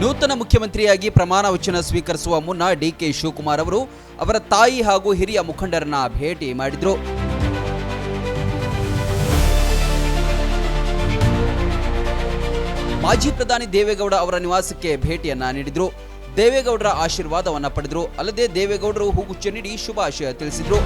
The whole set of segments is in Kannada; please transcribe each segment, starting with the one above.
ನೂತನ ಮುಖ್ಯಮಂತ್ರಿಯಾಗಿ ಪ್ರಮಾಣ ವಚನ ಸ್ವೀಕರಿಸುವ ಮುನ್ನ ಡಿಕೆ ಶಿವಕುಮಾರ್ ಅವರು ಅವರ ತಾಯಿ ಹಾಗೂ ಹಿರಿಯ ಮುಖಂಡರನ್ನ ಭೇಟಿ ಮಾಡಿದ್ರು. ಮಾಜಿ ಪ್ರಧಾನಿ ದೇವೇಗೌಡ ಅವರ ನಿವಾಸಕ್ಕೆ ಭೇಟಿಯನ್ನ ನೀಡಿದ್ರು. ದೇವೇಗೌಡರ ಆಶೀರ್ವಾದವನ್ನ ಪಡೆದ್ರು. ಅಲ್ಲದೆ ದೇವೇಗೌಡರು ಹೂಗುಚ್ಛ ನೀಡಿ ಶುಭಾಶಯ ತಿಳಿಸಿದ್ರು.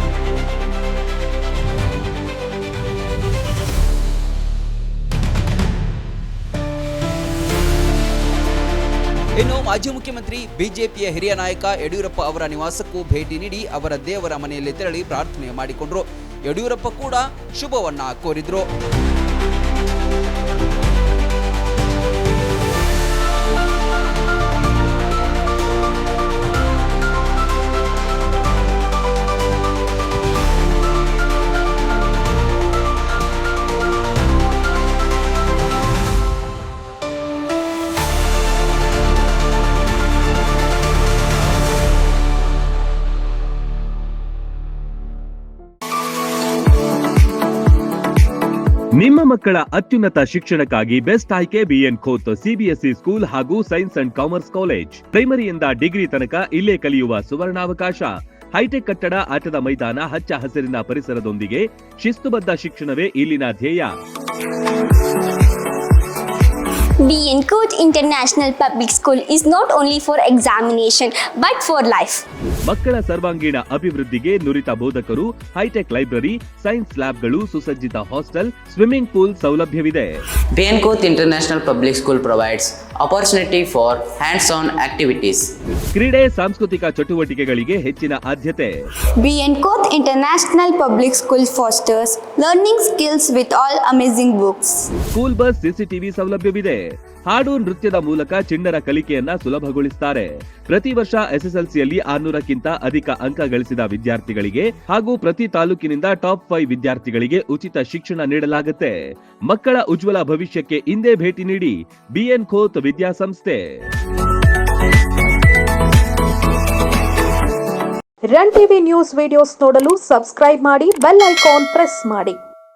ಇನ್ನು ಮಾಜಿ ಮುಖ್ಯಮಂತ್ರಿ ಬಿಜೆಪಿಯ ಹಿರಿಯ ನಾಯಕ ಯಡಿಯೂರಪ್ಪ ಅವರ ನಿವಾಸಕ್ಕೂ ಭೇಟಿ ನೀಡಿ ಅವರ ದೇವರ ಮನೆಯಲ್ಲಿ ತೆರಳಿ ಪ್ರಾರ್ಥನೆ ಮಾಡಿಕೊಂಡ್ರು. ಯಡಿಯೂರಪ್ಪ ಕೂಡ ಶುಭವನ್ನ ಕೋರಿದ್ರು. ನಿಮ್ಮ ಮಕ್ಕಳ ಅತ್ಯುನ್ನತ ಶಿಕ್ಷಣಕ್ಕಾಗಿ ಬೆಸ್ಟ್ ಆಯ್ಕೆ ಬಿಎನ್ ಖೋತ್ ಸಿಬಿಎಸ್ಇ ಸ್ಕೂಲ್ ಹಾಗೂ ಸೈನ್ಸ್ ಅಂಡ್ ಕಾಮರ್ಸ್ ಕಾಲೇಜ್. ಪ್ರೈಮರಿಯಿಂದ ಡಿಗ್ರಿ ತನಕ ಇಲ್ಲೇ ಕಲಿಯುವ ಸುವರ್ಣಾವಕಾಶ. ಹೈಟೆಕ್ ಕಟ್ಟಡ, ಆಟದ ಮೈದಾನ, ಹಚ್ಚ ಹಸಿರಿನ ಪರಿಸರದೊಂದಿಗೆ ಶಿಸ್ತುಬದ್ಧ ಶಿಕ್ಷಣವೇ ಇಲ್ಲಿನ ಧ್ಯೇಯ. BN Koth International Public School is not only for examination but for life. ಮಕ್ಕಳ ಸರ್ವಾಂಗೀಣ ಅಭಿವೃದ್ಧಿಗೆ ನುರಿತ ಬೋಧಕರು, ಹೈಟೆಕ್ ಲೈಬ್ರರಿ, ಸೈನ್ಸ್ ಲ್ಯಾಬ್ಗಳು, ಸುಸಜ್ಜಿತ ಹಾಸ್ಟೆಲ್, ಸ್ವಿಮ್ಮಿಂಗ್ ಪೂಲ್ ಸೌಲಭ್ಯವಿದೆ. BN Koth International Public School provides opportunity for hands-on activities. ಕ್ರೀಡೆ, ಸಾಂಸ್ಕೃತಿಕ ಚಟುವಟಿಕೆಗಳಿಗೆ ಹೆಚ್ಚಿನ ಆದ್ಯತೆ. BN Koth International Public School fosters learning skills with all amazing books. School bus, CCTV ಸೌಲಭ್ಯವಿದೆ. ಹಾಡು, ನೃತ್ಯದ ಮೂಲಕ ಚಿಣ್ಣರ ಕಲಿಕೆಯನ್ನ ಸುಲಭಗೊಳಿಸುತ್ತಾರೆ. ಪ್ರತಿ ವರ್ಷ ಎಸ್ಎಸ್ಎಲ್ಸಿಯಲ್ಲಿ 600ಕ್ಕಿಂತ ಅಧಿಕ ಅಂಕ ಗಳಿಸಿದ ವಿದ್ಯಾರ್ಥಿಗಳಿಗೆ ಹಾಗೂ ಪ್ರತಿ ತಾಲೂಕಿನಿಂದ ಟಾಪ್ 5 ವಿದ್ಯಾರ್ಥಿಗಳಿಗೆ ಉಚಿತ ಶಿಕ್ಷಣ ನೀಡಲಾಗುತ್ತೆ. ಮಕ್ಕಳ ಉಜ್ವಲ ಭವಿಷ್ಯಕ್ಕೆ ಇಂದೇ ಭೇಟಿ ನೀಡಿ ಬಿಎನ್ ಖೋತ್ ವಿದ್ಯಾಸಂಸ್ಥೆ. ರನ್ ಟಿವಿ ನ್ಯೂಸ್ ವಿಡಿಯೋಸ್ ನೋಡಲು ಸಬ್ಸ್ಕ್ರೈಬ್ ಮಾಡಿ, ಬೆಲ್ ಐಕಾನ್ ಪ್ರೆಸ್ ಮಾಡಿ.